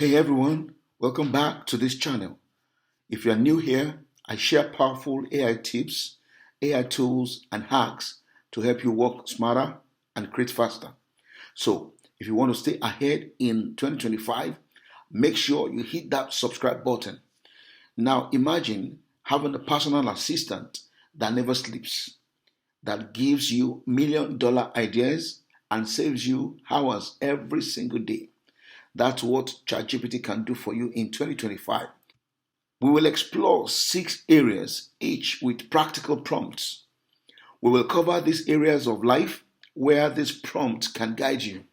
Hey everyone, welcome back to this channel. If you are new here, I share powerful AI tips, AI tools, and hacks to help you work smarter and create faster. So, if you want to stay ahead in 2025, make sure you hit that subscribe button. Now, imagine having a personal assistant that never sleeps, that gives you $1 million ideas and saves you hours every single day. That's what ChatGPT can do for you in 2025. We will explore 6 areas, each with practical prompts. We will cover these areas of life where this prompt can guide you.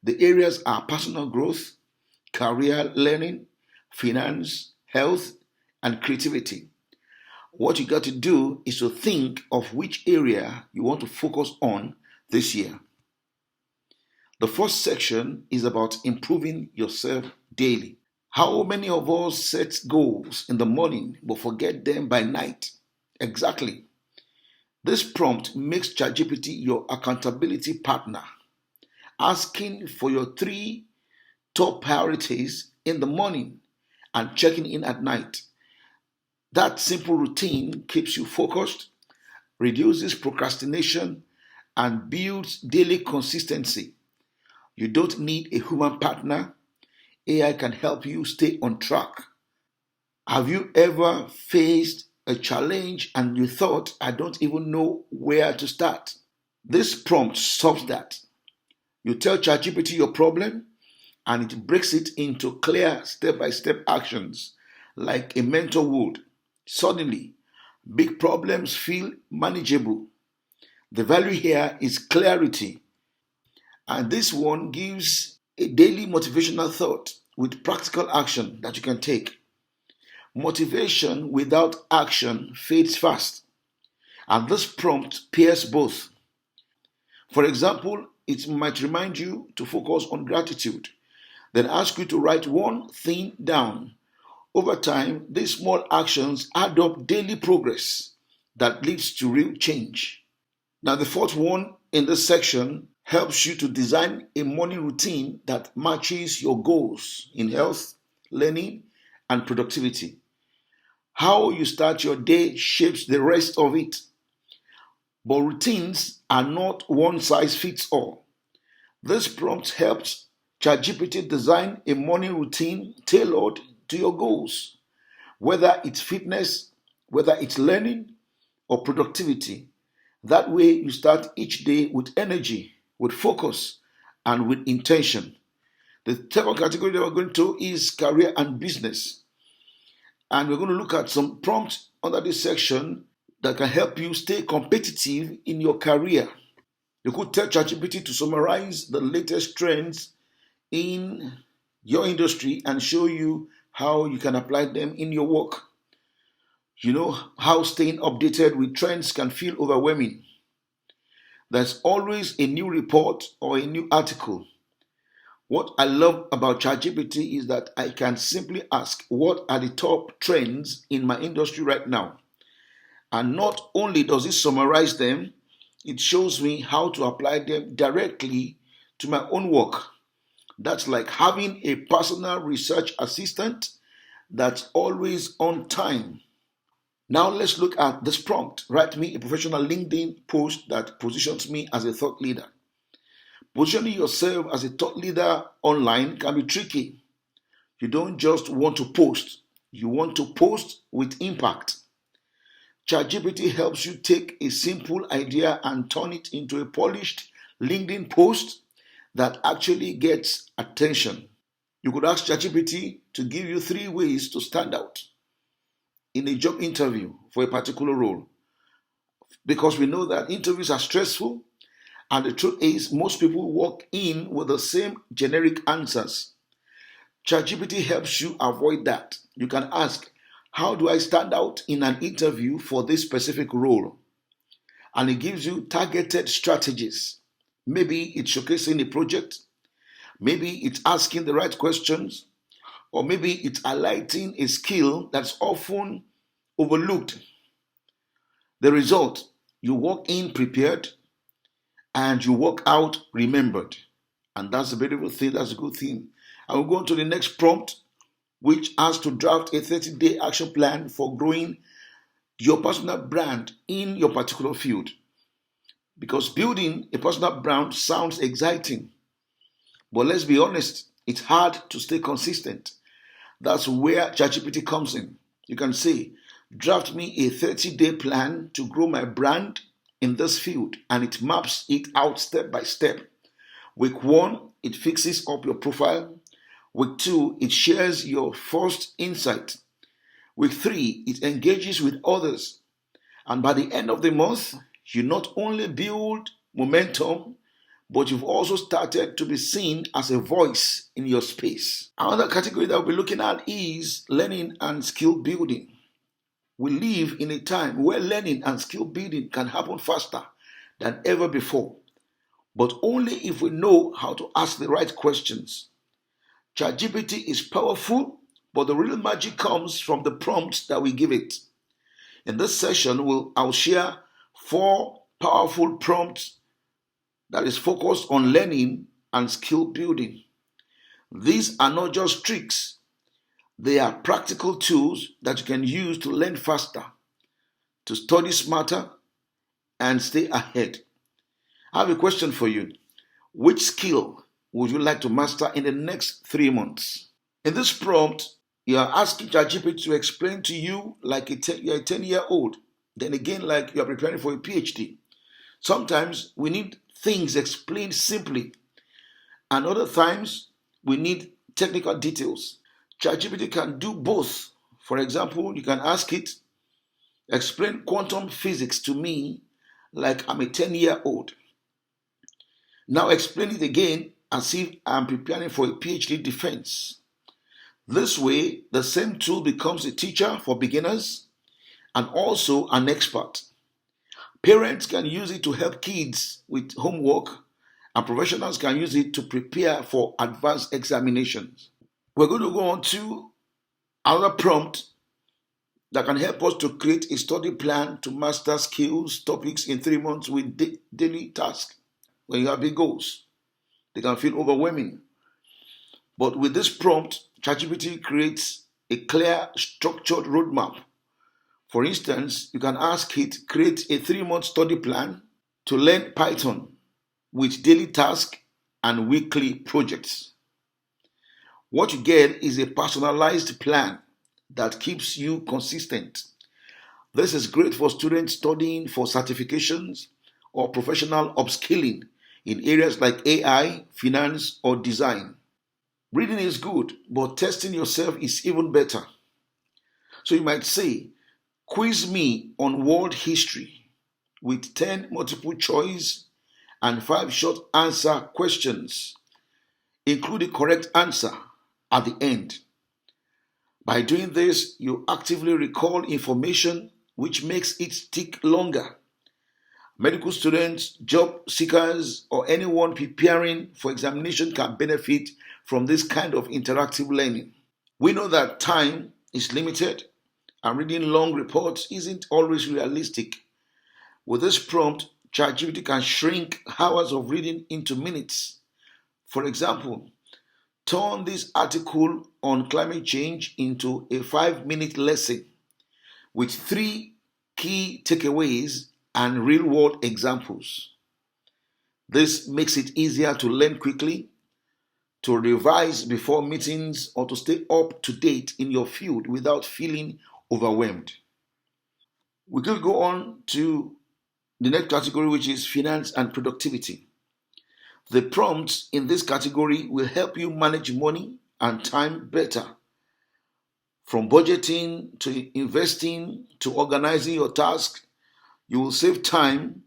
The areas are personal growth, career learning, finance, health, and creativity. What you got to do is to think of which area you want to focus on this year. The first section is about improving yourself daily. How many of us set goals in the morning but forget them by night? Exactly. This prompt makes ChatGPT your accountability partner, asking for your 3 top priorities in the morning and checking in at night. That simple routine keeps you focused, reduces procrastination, and builds daily consistency. You don't need a human partner. AI can help you stay on track. Have you ever faced a challenge and you thought, I don't even know where to start? This prompt solves that. You tell ChatGPT your problem and it breaks it into clear step-by-step actions like a mentor would. Suddenly, big problems feel manageable. The value here is clarity. And this one gives a daily motivational thought with practical action that you can take. Motivation without action fades fast, and this prompt pairs both. For example, it might remind you to focus on gratitude, then ask you to write one thing down. Over time, these small actions add up daily progress that leads to real change. Now, the fourth one in this section helps you to design a morning routine that matches your goals in health, learning, and productivity. How you start your day shapes the rest of it. But routines are not one size fits all. This prompt helps ChatGPT design a morning routine tailored to your goals, whether it's fitness, whether it's learning, or productivity. That way, you start each day with energy, with focus, and with intention. The second category that we're going to is career and business. And we're going to look at some prompts under this section that can help you stay competitive in your career. You could tell ChatGPT to summarize the latest trends in your industry and show you how you can apply them in your work. You know how staying updated with trends can feel overwhelming. There's always a new report or a new article. What I love about ChatGPT is that I can simply ask, what are the top trends in my industry right now? And not only does it summarize them, it shows me how to apply them directly to my own work. That's like having a personal research assistant that's always on time. Now let's look at this prompt. Write me a professional LinkedIn post that positions me as a thought leader. Positioning yourself as a thought leader online can be tricky. You don't just want to post, you want to post with impact. ChatGPT helps you take a simple idea and turn it into a polished LinkedIn post that actually gets attention. You could ask ChatGPT to give you 3 ways to stand out in a job interview for a particular role. Because we know that interviews are stressful, and the truth is most people walk in with the same generic answers. ChatGPT helps you avoid that. You can ask, how do I stand out in an interview for this specific role? And it gives you targeted strategies. Maybe it's showcasing a project, maybe it's asking the right questions, or maybe it's highlighting a skill that's often overlooked. The result, you walk in prepared and you walk out remembered. And that's a beautiful thing, that's a good thing. I will go on to the next prompt, which asks to draft a 30-day action plan for growing your personal brand in your particular field. Because building a personal brand sounds exciting, but let's be honest, it's hard to stay consistent. That's where ChatGPT comes in. You can say, draft me a 30-day plan to grow my brand in this field, and it maps it out step by step. Week 1, it fixes up your profile. Week 2, it shares your first insight. Week 3, it engages with others. And by the end of the month, you not only build momentum, but you've also started to be seen as a voice in your space. Another category that we'll be looking at is learning and skill building. We live in a time where learning and skill building can happen faster than ever before, but only if we know how to ask the right questions. ChatGPT is powerful, but the real magic comes from the prompts that we give it. In this session, I'll share 4 powerful prompts that is focused on learning and skill building. These are not just tricks, they are practical tools that you can use to learn faster, to study smarter, and stay ahead. I have a question for you. Which skill would you like to master in the next 3 months? In this prompt, you are asking ChatGPT to explain to you like you're a 10-year-old. Then again, like you are preparing for a PhD. Sometimes we need things explained simply, and other times we need technical details. ChatGPT can do both. For example, you can ask it, explain quantum physics to me like I'm a 10-year-old. Now explain it again as if I'm preparing for a PhD defense. This way, the same tool becomes a teacher for beginners and also an expert. Parents can use it to help kids with homework, and professionals can use it to prepare for advanced examinations. We're going to go on to another prompt that can help us to create a study plan to master skills, topics in 3 months with daily tasks. When you have big goals, they can feel overwhelming. But with this prompt, ChatGPT creates a clear, structured roadmap. For instance, you can ask it, create a 3-month study plan to learn Python with daily tasks and weekly projects. What you get is a personalized plan that keeps you consistent. This is great for students studying for certifications or professional upskilling in areas like AI, finance, or design. Reading is good, but testing yourself is even better. So you might say, quiz me on world history with 10 multiple choice and 5 short answer questions. Include the correct answer at the end. By doing this, you actively recall information which makes it stick longer. Medical students, job seekers, or anyone preparing for examination can benefit from this kind of interactive learning. We know that time is limited and reading long reports isn't always realistic. With this prompt, ChatGPT can shrink hours of reading into minutes. For example, turn this article on climate change into a 5-minute lesson with 3 key takeaways and real-world examples. This makes it easier to learn quickly, to revise before meetings, or to stay up to date in your field without feeling overwhelmed. We could go on to the next category, which is finance and productivity. The prompts in this category will help you manage money and time better. From budgeting to investing to organizing your tasks, you will save time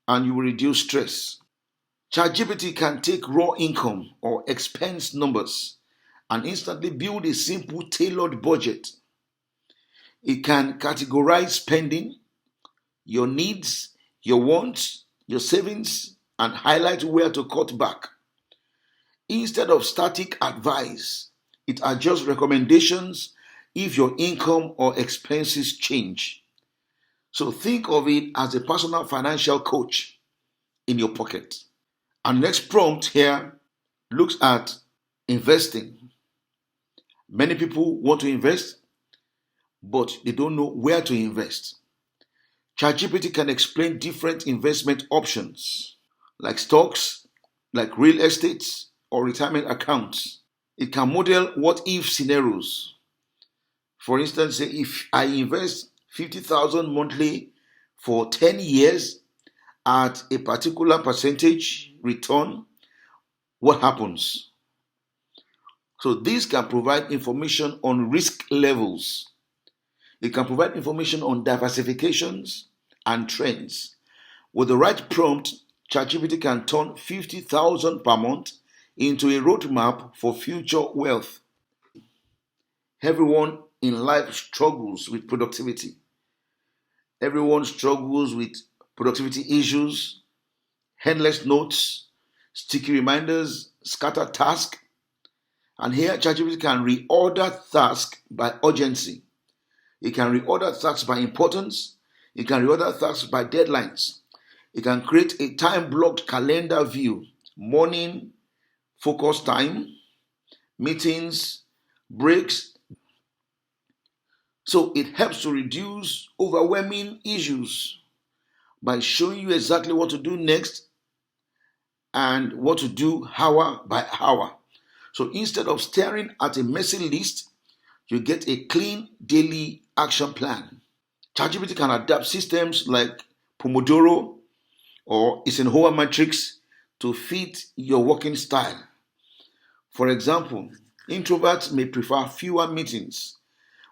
and you will reduce stress. ChatGPT can take raw income or expense numbers and instantly build a simple tailored budget. It can categorize spending, your needs, your wants, your savings, and highlight where to cut back. Instead of static advice, it adjusts recommendations if your income or expenses change. So think of it as a personal financial coach in your pocket. Our next prompt here looks at investing. Many people want to invest, but they don't know where to invest. ChatGPT can explain different investment options, like stocks, like real estate, or retirement accounts. It can model what if scenarios. For instance, say if I invest 50,000 monthly for 10 years at a particular percentage return, what happens? So this can provide information on risk levels. It can provide information on diversifications and trends. With the right prompt, ChatGPT can turn 50,000 per month into a roadmap for future wealth. Everyone in life struggles with productivity. Everyone struggles with productivity issues, endless notes, sticky reminders, scattered tasks. And here, ChatGPT can reorder tasks by urgency. It can reorder tasks by importance. It can reorder tasks by deadlines. It can create a time-blocked calendar view, morning, focus time, meetings, breaks. So it helps to reduce overwhelming issues by showing you exactly what to do next and what to do hour by hour. So instead of staring at a messy list, you get a clean daily action plan. ChatGPT can adapt systems like Pomodoro or Eisenhower matrix to fit your working style. For example, introverts may prefer fewer meetings,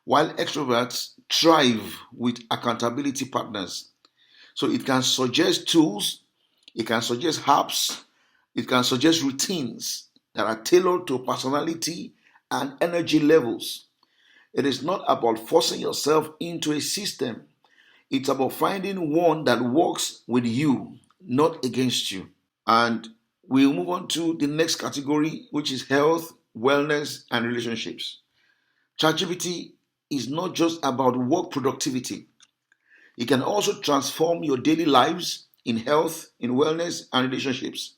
while extroverts thrive with accountability partners. So it can suggest tools, it can suggest apps, it can suggest routines that are tailored to personality and energy levels. It is not about forcing yourself into a system. It's about finding one that works with you, not against you. And we'll move on to the next category, which is health, wellness, and relationships. ChatGPT is not just about work productivity. It can also transform your daily lives in health, in wellness, and relationships.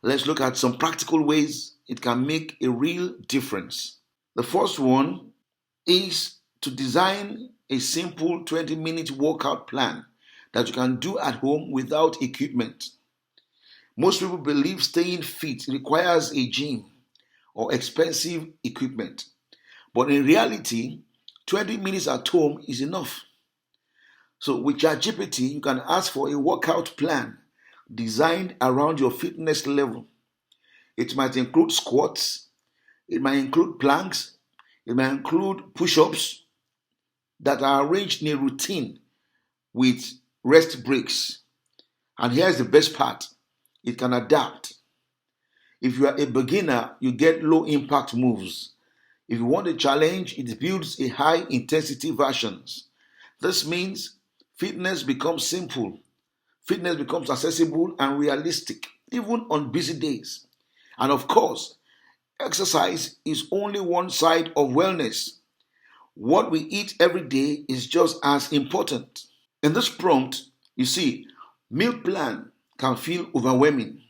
Let's look at some practical ways it can make a real difference. The first one is to design a simple 20-minute workout plan that you can do at home without equipment. Most people believe staying fit requires a gym or expensive equipment, but in reality, 20 minutes at home is enough. So with ChatGPT, you can ask for a workout plan designed around your fitness level. It might include squats, it might include planks, it might include push-ups that are arranged in a routine with rest breaks. And here's the best part. It can adapt. If you are a beginner, you get low impact moves. If you want a challenge, it builds a high intensity versions. This means fitness becomes simple. Fitness becomes accessible and realistic, even on busy days. And of course, exercise is only one side of wellness. What we eat every day is just as important. In this prompt, you see, meal plan can feel overwhelming.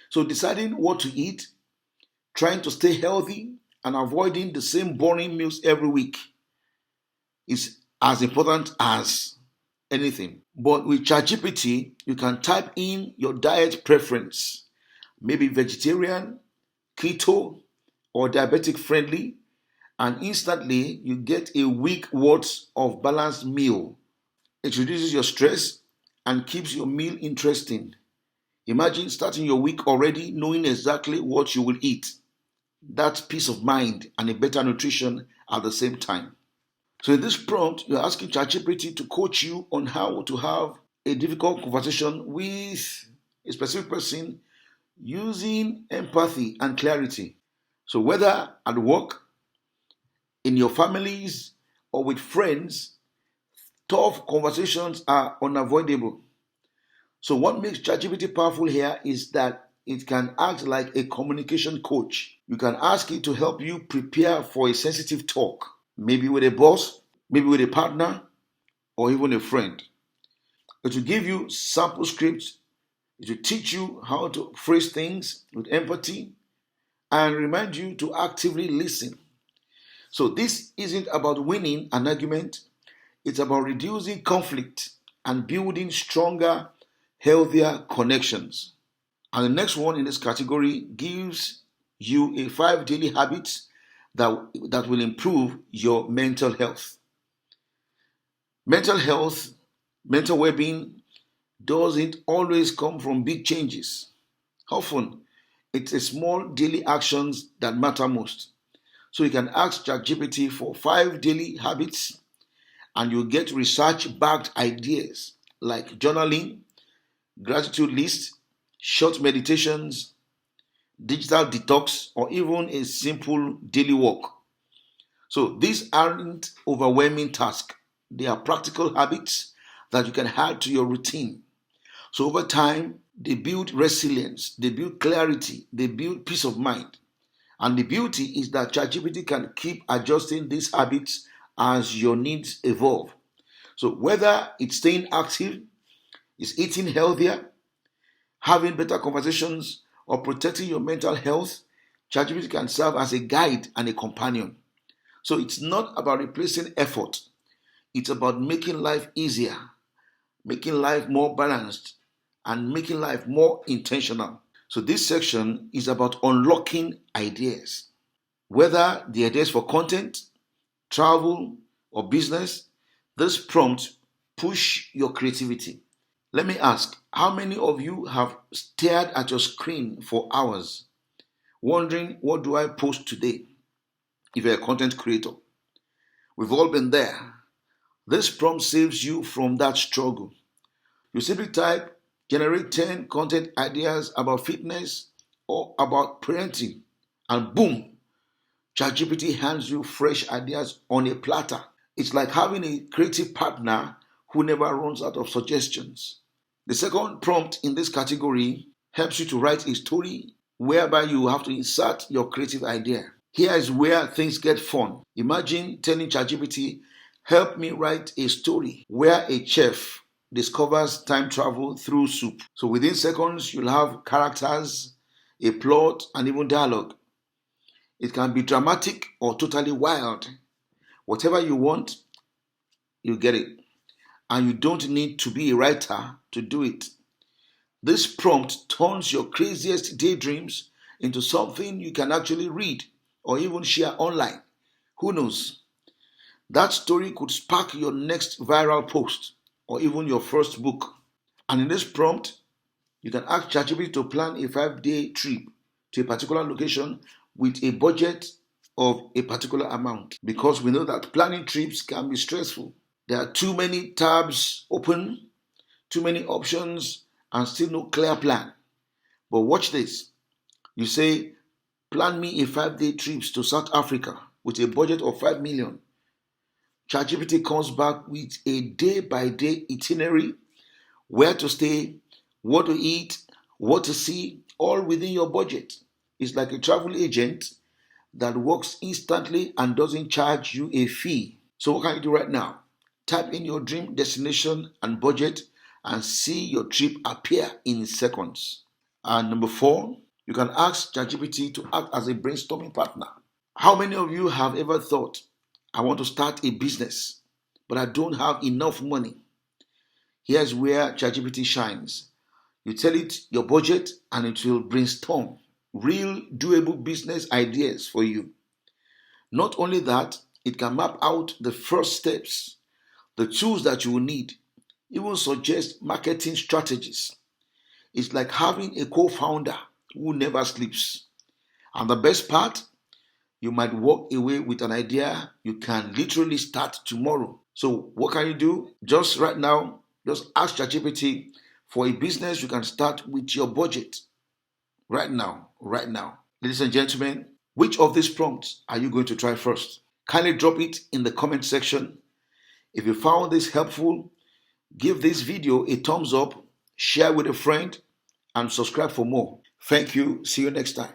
So deciding what to eat, trying to stay healthy, and avoiding the same boring meals every week is as important as anything. But with ChatGPT, you can type in your diet preference, maybe vegetarian, keto, or diabetic friendly, and instantly you get a week worth of balanced meal. It reduces your stress and keeps your meal interesting. Imagine starting your week already knowing exactly what you will eat. That's peace of mind and a better nutrition at the same time. So in this prompt, you're asking ChatGPT to coach you on how to have a difficult conversation with a specific person using empathy and clarity. So whether at work, in your families, or with friends, tough conversations are unavoidable. So what makes ChatGPT powerful here is that it can act like a communication coach. You can ask it to help you prepare for a sensitive talk, maybe with a boss, maybe with a partner, or even a friend. It will give you sample scripts. It will teach you how to phrase things with empathy and remind you to actively listen. So this isn't about winning an argument, it's about reducing conflict and building stronger, healthier connections. And the next one in this category gives you a 5 daily habits that will improve your mental health. Mental health, mental well-being doesn't always come from big changes. Often, it's the small daily actions that matter most. So you can ask ChatGPT for 5 daily habits and you'll get research-backed ideas like journaling, gratitude lists, short meditations, digital detox, or even a simple daily walk. So these aren't overwhelming tasks. They are practical habits that you can add to your routine. So over time, they build resilience, they build clarity, they build peace of mind. And the beauty is that ChatGPT can keep adjusting these habits as your needs evolve. So whether it's staying active, it's eating healthier, having better conversations, or protecting your mental health, ChatGPT can serve as a guide and a companion. So it's not about replacing effort. It's about making life easier, making life more balanced, and making life more intentional. So this section is about unlocking ideas. Whether the ideas for content, travel, or business, this prompt push your creativity. Let me ask, how many of you have stared at your screen for hours, wondering what do I post today if you're a content creator? We've all been there. This prompt saves you from that struggle. You simply type, generate 10 content ideas about fitness or about parenting, and boom, ChatGPT hands you fresh ideas on a platter. It's like having a creative partner who never runs out of suggestions. The second prompt in this category helps you to write a story whereby you have to insert your creative idea. Here is where things get fun. Imagine telling ChatGPT, help me write a story where a chef discovers time travel through soup. So within seconds, you'll have characters, a plot, and even dialogue. It can be dramatic or totally wild. Whatever you want, you get it. And you don't need to be a writer to do it. This prompt turns your craziest daydreams into something you can actually read or even share online. Who knows? That story could spark your next viral post or even your first book. And in this prompt, you can ask ChatGPT to plan a 5 day trip to a particular location with a budget of a particular amount. Because we know that planning trips can be stressful. There are too many tabs open, too many options, and still no clear plan. But watch this. You say, plan me a 5 day trip to South Africa with a budget of 5 million. ChatGPT comes back with a day-by-day itinerary, where to stay, what to eat, what to see, all within your budget. It's like a travel agent that works instantly and doesn't charge you a fee. So what can you do right now? Type in your dream destination and budget and see your trip appear in seconds. And number 4, you can ask ChatGPT to act as a brainstorming partner. How many of you have ever thought, I want to start a business, but I don't have enough money? Here's where ChatGPT shines. You tell it your budget and it will brainstorm real doable business ideas for you. Not only that, it can map out the first steps, the tools that you will need, even suggest marketing strategies. It's like having a co-founder who never sleeps. And the best part, you might walk away with an idea you can literally start tomorrow. So what can you do? Just right now, just ask ChatGPT for a business you can start with your budget. Right now, right now. Ladies and gentlemen, which of these prompts are you going to try first? Kindly drop it in the comment section. If you found this helpful, give this video a thumbs up, share with a friend, and subscribe for more. Thank you. See you next time.